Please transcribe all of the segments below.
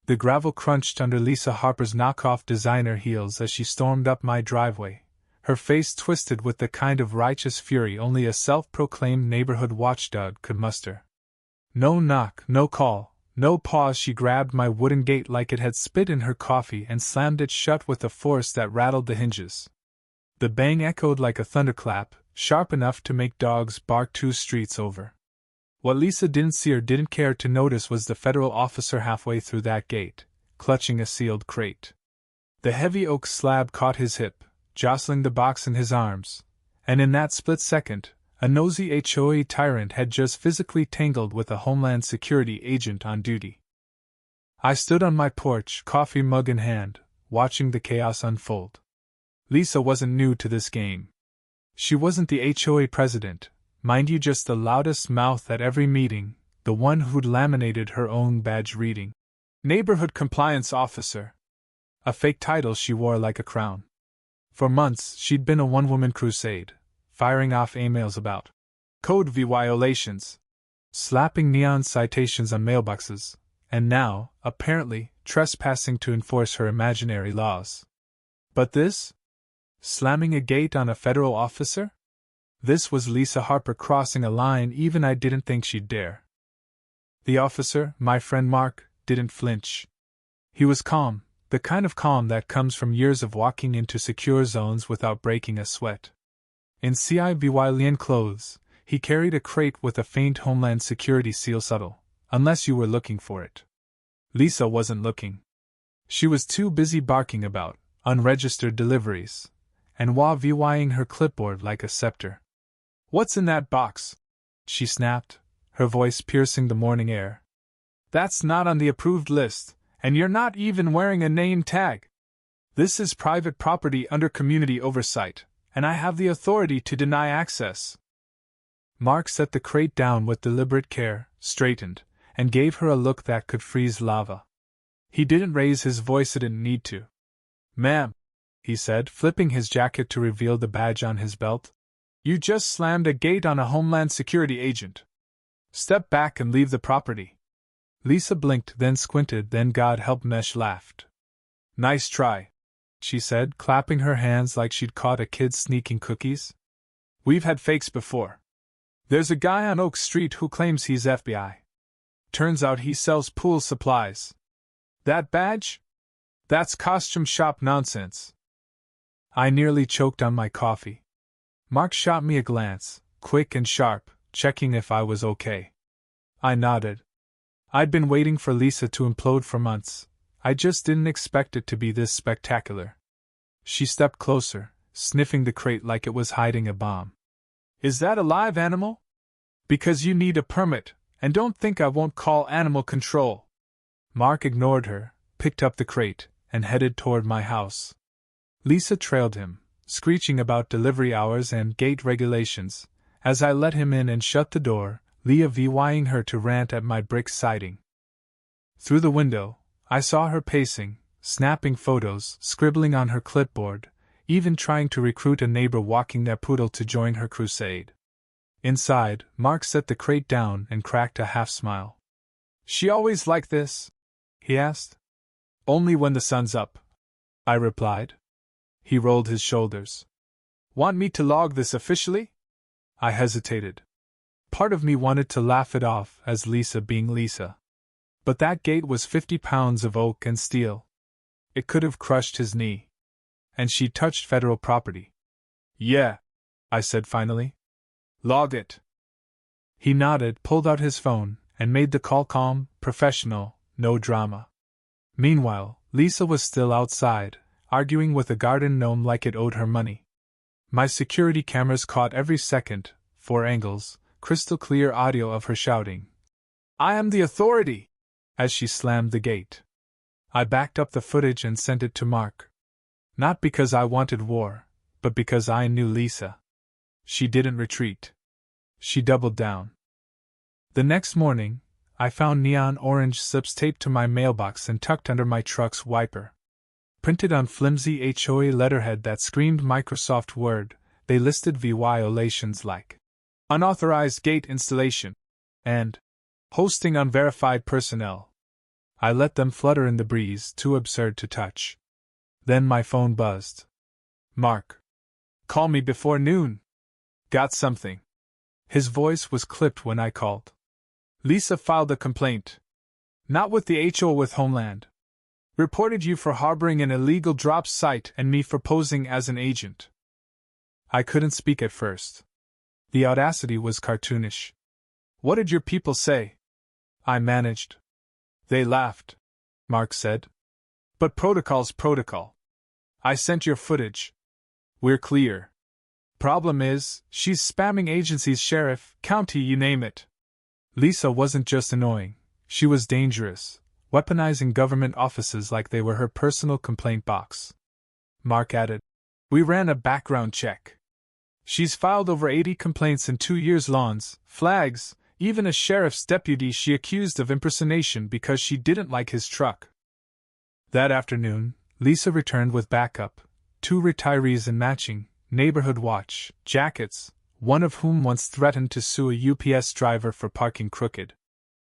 The gravel crunched under Lisa Harper's knockoff designer heels as she stormed up my driveway, her face twisted with the kind of righteous fury only a self-proclaimed neighborhood watchdog could muster. No knock, no call, no pause. She grabbed my wooden gate like it had spit in her coffee and slammed it shut with a force that rattled the hinges. The bang echoed like a thunderclap, sharp enough to make dogs bark 2 streets over. What Lisa didn't see or didn't care to notice was the federal officer halfway through that gate, clutching a sealed crate. The heavy oak slab caught his hip, jostling the box in his arms, and in that split second, a nosy HOA tyrant had just physically tangled with a Homeland Security agent on duty. I stood on my porch, coffee mug in hand, watching the chaos unfold. Lisa wasn't new to this game. She wasn't the HOA president, mind you, just the loudest mouth at every meeting, the one who'd laminated her own badge reading Neighborhood Compliance Officer, a fake title she wore like a crown. For months, she'd been a one-woman crusade, firing off emails about code violations, slapping neon citations on mailboxes, and now, apparently, trespassing to enforce her imaginary laws. But this? Slamming a gate on a federal officer? This was Lisa Harper crossing a line even I didn't think she'd dare. The officer, my friend Mark, didn't flinch. He was calm, the kind of calm that comes from years of walking into secure zones without breaking a sweat. In civilian clothes, he carried a crate with a faint Homeland Security seal, subtle, unless you were looking for it. Lisa wasn't looking. She was too busy barking about unregistered deliveries, and waving her clipboard like a scepter. "What's in that box?" she snapped, her voice piercing the morning air. "That's not on the approved list, and you're not even wearing a name tag. This is private property under community oversight, and I have the authority to deny access." Mark set the crate down with deliberate care, straightened, and gave her a look that could freeze lava. He didn't raise his voice, he didn't need to. "Ma'am," he said, flipping his jacket to reveal the badge on his belt, "you just slammed a gate on a Homeland Security agent. Step back and leave the property." Lisa blinked, then squinted, then God help Mesh laughed. "Nice try," she said, clapping her hands like she'd caught a kid sneaking cookies. "We've had fakes before. There's a guy on Oak Street who claims he's FBI. Turns out he sells pool supplies. That badge? That's costume shop nonsense." I nearly choked on my coffee. Mark shot me a glance, quick and sharp, checking if I was okay. I nodded. I'd been waiting for Lisa to implode for months. I just didn't expect it to be this spectacular. She stepped closer, sniffing the crate like it was hiding a bomb. "Is that a live animal? Because you need a permit, and don't think I won't call animal control." Mark ignored her, picked up the crate, and headed toward my house. Lisa trailed him, screeching about delivery hours and gate regulations, as I let him in and shut the door, leaving her to rant at my brick siding. Through the window, I saw her pacing, snapping photos, scribbling on her clipboard, even trying to recruit a neighbor walking their poodle to join her crusade. Inside, Mark set the crate down and cracked a half-smile. "She always like this?" he asked. "Only when the sun's up," I replied. He rolled his shoulders. "Want me to log this officially?" I hesitated. Part of me wanted to laugh it off as Lisa being Lisa. But that gate was 50 pounds of oak and steel. It could have crushed his knee. And she touched federal property. "Yeah," I said finally. "Log it." He nodded, pulled out his phone, and made the call calm, professional, no drama. Meanwhile, Lisa was still outside, arguing with a garden gnome like it owed her money. My security cameras caught every second, 4 angles, crystal clear audio of her shouting, "I am the authority!" as she slammed the gate. I backed up the footage and sent it to Mark. Not because I wanted war, but because I knew Lisa. She didn't retreat. She doubled down. The next morning, I found neon orange slips taped to my mailbox and tucked under my truck's wiper. Printed on flimsy HOA letterhead that screamed Microsoft Word, they listed violations like unauthorized gate installation and hosting unverified personnel. I let them flutter in the breeze, too absurd to touch. Then my phone buzzed. Mark. Call me before noon. Got something. His voice was clipped when I called. Lisa filed a complaint. Not with the HOA, with Homeland. Reported you for harboring an illegal drop site and me for posing as an agent. I couldn't speak at first. The audacity was cartoonish. What did your people say? I managed. They laughed, Mark said. But protocol's protocol. I sent your footage. We're clear. Problem is, she's spamming agencies, sheriff, county, you name it. Lisa wasn't just annoying, she was dangerous, weaponizing government offices like they were her personal complaint box. Mark added, we ran a background check. She's filed over 80 complaints in 2 years, lawns, flags, even a sheriff's deputy she accused of impersonation because she didn't like his truck. That afternoon, Lisa returned with backup, 2 retirees in matching neighborhood watch jackets, one of whom once threatened to sue a UPS driver for parking crooked.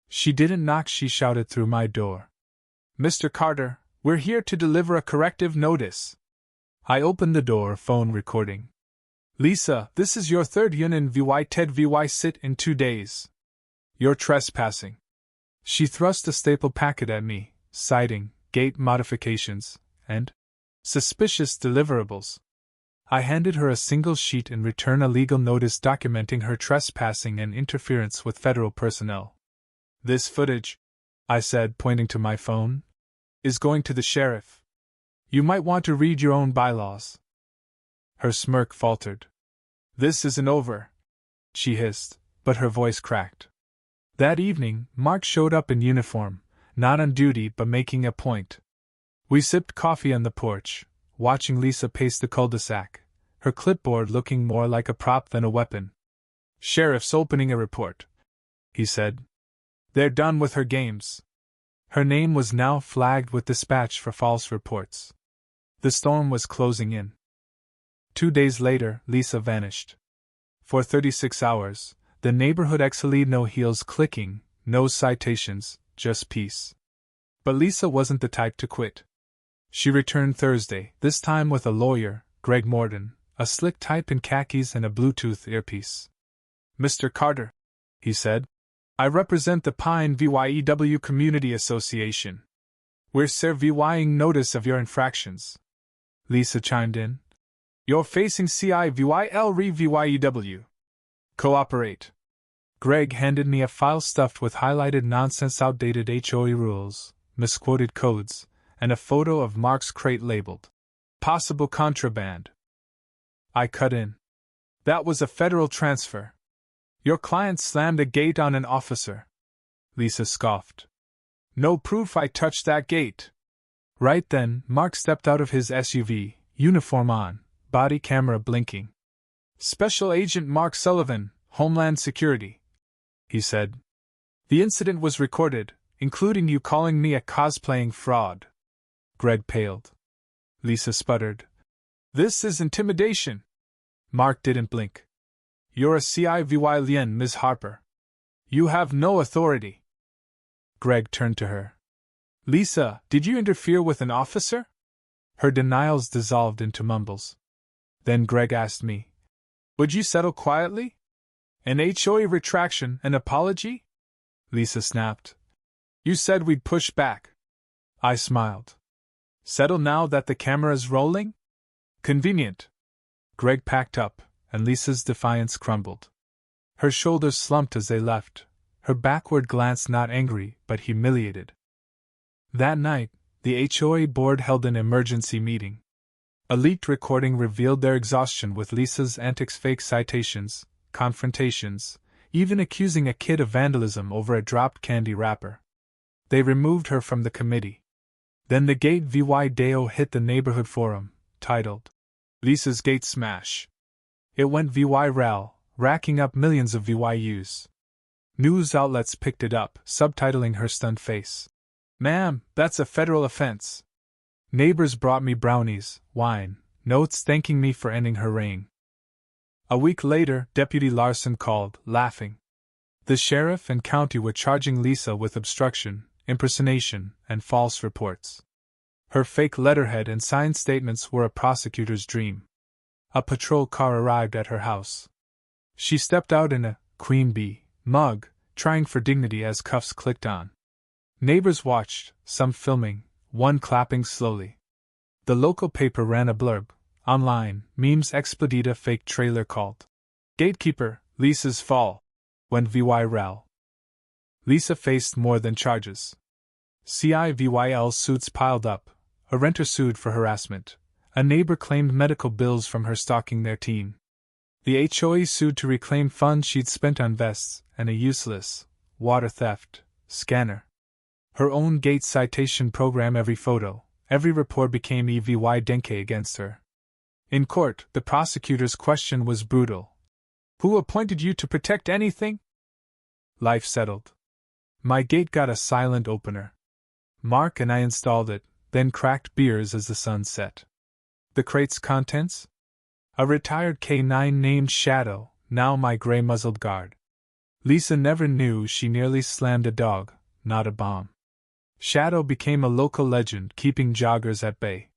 She didn't knock, she shouted through my door. Mr. Carter, we're here to deliver a corrective notice. I opened the door, phone recording. Lisa, this is your third Yunin VY Ted VY sit in 2 days. You're trespassing. She thrust a staple packet at me, citing gate modifications and suspicious deliverables. I handed her a single sheet in return, a legal notice documenting her trespassing and interference with federal personnel. This footage, I said, pointing to my phone, is going to the sheriff. You might want to read your own bylaws. Her smirk faltered. This isn't over, she hissed, but her voice cracked. That evening, Mark showed up in uniform, not on duty but making a point. We sipped coffee on the porch, watching Lisa pace the cul-de-sac, her clipboard looking more like a prop than a weapon. Sheriff's opening a report, he said. They're done with her games. Her name was now flagged with dispatch for false reports. The storm was closing in. 2 days later, Lisa vanished. For 36 hours, the neighborhood exhaled, no heels clicking, no citations, just peace. But Lisa wasn't the type to quit. She returned Thursday, this time with a lawyer, Greg Morton, a slick type in khakis and a Bluetooth earpiece. Mr. Carter, he said, I represent the Pine VYEW Community Association. We're serving notice of your infractions. Lisa chimed in. You're facing CIVYL re VYEW. Cooperate. Greg handed me a file stuffed with highlighted nonsense, outdated HOA rules, misquoted codes, and a photo of Mark's crate labeled possible contraband. I cut in. That was a federal transfer. Your client slammed a gate on an officer. Lisa scoffed. No proof I touched that gate. Right then, Mark stepped out of his SUV, uniform on, body camera blinking. Special Agent Mark Sullivan, Homeland Security, he said. The incident was recorded, including you calling me a cosplaying fraud. Greg paled. Lisa sputtered. This is intimidation. Mark didn't blink. You're a CIVY lien, Ms. Harper. You have no authority. Greg turned to her. Lisa, did you interfere with an officer? Her denials dissolved into mumbles. Then Greg asked me, would you settle quietly? An HOA retraction, an apology? Lisa snapped. You said we'd push back. I smiled. Settle now that the camera's rolling? Convenient. Greg packed up, and Lisa's defiance crumbled. Her shoulders slumped as they left, her backward glance not angry but humiliated. That night, the HOA board held an emergency meeting. A leaked recording revealed their exhaustion with Lisa's antics, fake citations, confrontations, even accusing a kid of vandalism over a dropped candy wrapper. They removed her from the committee. Then the Gate VY Deo hit the neighborhood forum, titled, Lisa's Gate Smash. It went VY-RAL, racking up millions of VYUs. News outlets picked it up, subtitling her stunned face. Ma'am, that's a federal offense. Neighbors brought me brownies, wine, notes thanking me for ending her reign. A week later, Deputy Larson called, laughing. The sheriff and county were charging Lisa with obstruction, impersonation, and false reports. Her fake letterhead and signed statements were a prosecutor's dream. A patrol car arrived at her house. She stepped out in a Queen Bee mug, trying for dignity as cuffs clicked on. Neighbors watched, some filming, one clapping slowly. The local paper ran a blurb, online, memes expedite a fake trailer called Gatekeeper, Lisa's Fall, went viral. Lisa faced more than charges. CIVYL suits piled up, a renter sued for harassment, a neighbor claimed medical bills from her stalking their teen. The HOA sued to reclaim funds she'd spent on vests and a useless water theft scanner. Her own gate citation program, every photo, every report became evidence against her. In court, the prosecutor's question was brutal. Who appointed you to protect anything? Life settled. My gate got a silent opener. Mark and I installed it, then cracked beers as the sun set. The crate's contents? A retired K9 named Shadow, now my gray-muzzled guard. Lisa never knew she nearly slammed a dog, not a bomb. Shadow became a local legend, keeping joggers at bay.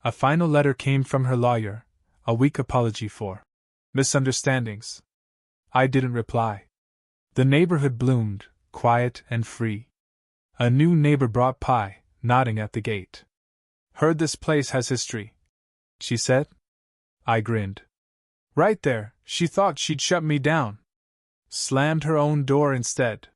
A final letter came from her lawyer, a weak apology for misunderstandings. I didn't reply. The neighborhood bloomed, quiet and free. A new neighbor brought pie, nodding at the gate. Heard this place has history, she said. I grinned. Right there, she thought she'd shut me down. Slammed her own door instead.